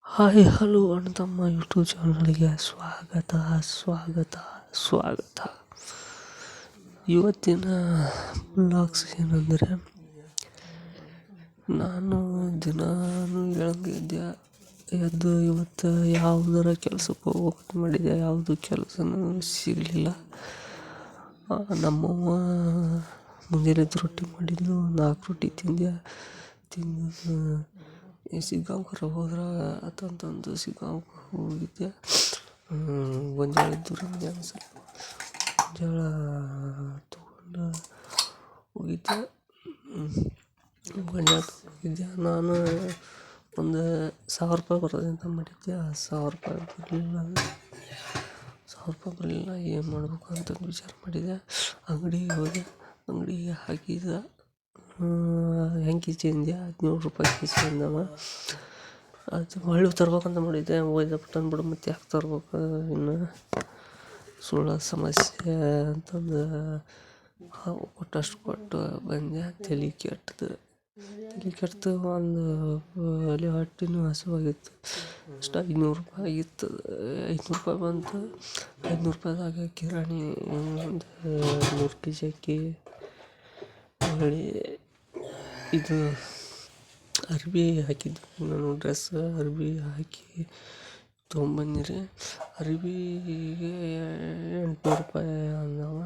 Hi hello ಅಣ್ಣ ತಮ್ಮ YouTube ಚಾನಲ್ಗೆ ಸ್ವಾಗತ. ಇವತ್ತಿನ ಬ್ಲಾಗ್ಸ್ ಏನಂದರೆ, ನಾನು ದಿನಾನು ಬೆಳಗ್ಗೆ ಎದ್ದು ಇವತ್ತು ಯಾವುದರ ಕೆಲಸಕ್ಕೆ ಹೋಗ್ಬೇಕಂತ ಮಾಡಿದೆ. ಯಾವುದು ಕೆಲಸನೂ ಸಿಗಲಿಲ್ಲ. ನಮ್ಮವ್ವ ಮುಂಜಾನೆ ರೊಟ್ಟಿ ಮಾಡಿದ್ಲು, 4 ರೊಟ್ಟಿ ತಿಂದು ಸಿಗ್ಗಾಂವ್ಕರ ಹೋದ್ರೆ ಅಂತಂದು ಸಿಗ್ಗಾಂವ್ಗೆ ಹೋಗಿದ್ದೆ. ಗೊಂಜಾಳ ಇದ್ದು ಸ್ವಲ್ಪ ಗೊಂಜಾಳ ತೊಗೊಂಡು ಹೋಗಿದ್ದೆ. ಗೊಂಜಾಳ ಹೋಗಿದ್ದೆ. ನಾನು ಒಂದು 1000 ರೂಪಾಯಿ ಬರ್ತದೆ ಅಂತ ಮಾಡಿದ್ದೆ. 1000 ರೂಪಾಯಿ ಬರಲಿಲ್ಲ. ಏನು ಮಾಡಬೇಕು ಅಂತಂದು ವಿಚಾರ ಮಾಡಿದೆ. ಅಂಗಡಿಗೆ ಹೋದೆ. ಅಂಗಡಿಗೆ ಹಾಕಿದ ಹೆಂಗೆ ಚೇಂಜ್ 17 ರೂಪಾಯಿ ಕೆಜಿ ಅಂದವ. ಅದು ಹೊಳ್ಳಿ ತರ್ಬೇಕಂತ ಮಾಡಿದ್ದೆ. ಹೋಯ್ದಪ್ಪ ತಂದ್ಬಿಡು, ಮತ್ತೆ ಯಾಕೆ ತರ್ಬೇಕು, ಇನ್ನು ಸುಳ್ಳ ಸಮಸ್ಯೆ ಅಂತಂದು ಕೊಟ್ಟು ಬಂದೆ. ತಲೆ ಕೆಟ್ಟು ಒಂದು ಅಲ್ಲಿ ಹೊಟ್ಟೆನೂ ಹಸಿವಾಗಿತ್ತು. ಅಷ್ಟು 500 ರೂಪಾಯಿ ಆಗಿತ್ತು. 500 ರೂಪಾಯಿ ಬಂತು. 500 ರೂಪಾಯಿದಾಗ ಕಿರಾಣಿ ಒಂದು 100 ಕೆಜಿ ಅಕ್ಕಿ, ಹೊಳ್ಳಿ ಇದು ಅರ್ಬಿ ಹಾಕಿದ್ದು. ನಾನು ಅರ್ಬಿ ಹಾಕಿ ತೊಗೊಂಬಂದಿರಿ. ಅರ್ಬಿಗೆ 800 ರೂಪಾಯಿ ಅಂದವ.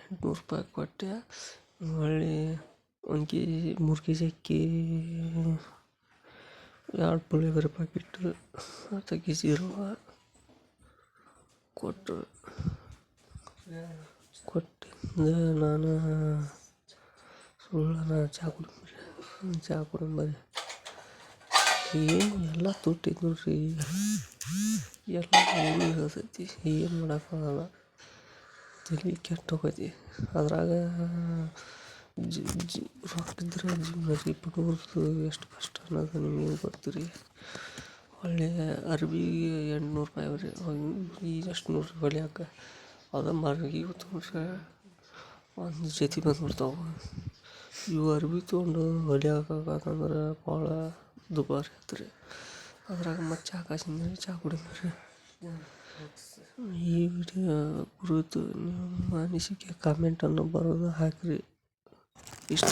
800 ರೂಪಾಯಿ ಕೊಟ್ಟೆ. ಹೊಳ್ಳಿ 3 ಕೆಜಿ ಅಕ್ಕಿ, 2 ಪುಳಿಯೋಗರೆ ಪ್ಯಾಕೆಟ್, 10 ಕೆಜಿ ರವೆ ಕೊಟ್ಟಿಂದ ನಾನು ಸುಳ್ಳನ ಚಾ ಕುಡಿಂಬರಿ. ಏನು ಎಲ್ಲ ತುಟ್ಟಿದ್ದು ನೋಡ್ರಿ. ಎಲ್ಲ ಇರ್ತೈತಿ, ಏನು ಮಾಡೋಕ್ಕಾಗಲ್ಲ. ತಲೆ ಕೆಟ್ಟು ಹೋಗೈತಿ. ಅದ್ರಾಗ ರೊಕ್ಕಿದ್ರೆ ಜೀವನ ರೀ. ಬಡವ್ರದ್ದು ಎಷ್ಟು ಕಷ್ಟ ಅನ್ನೋದು ನಿಮಗೆ ಗೊತ್ತು. ಹೊಳ್ಳಿ ಅರ್ಬಿಗೆ 800 ರೂಪಾಯಿ ಅವ್ರಿ. ಈಗ ಎಷ್ಟು ನೋಡ್ರಿ ಹೊಲಿಯಾಕ. ಅದು ಮರ್ಗಿ ತೊಗೊಂಡ್ರೆ ಒಂದು ಜೊತೆ ಬಂದ್ಬಿಡ್ತಾವೆ. ಇವು ಅರ್ಬಿ ತೊಗೊಂಡು ಹೊಲಿಯಾಕಂದ್ರೆ ಭಾಳ ದುಬಾರಿ ಆಯ್ತು. ಅದ್ರಾಗ ಮತ್ತೆ ಚಾ ಕುಡಿದ್ರಿ. ಈ ವಿಡಿಯೋ ಕುರಿತು ನಿಮ್ಮ ಅನಿಸಿಕೆ ಕಾಮೆಂಟನ್ನು ಬರೋದು ಹಾಕಿರಿ. ಇಷ್ಟ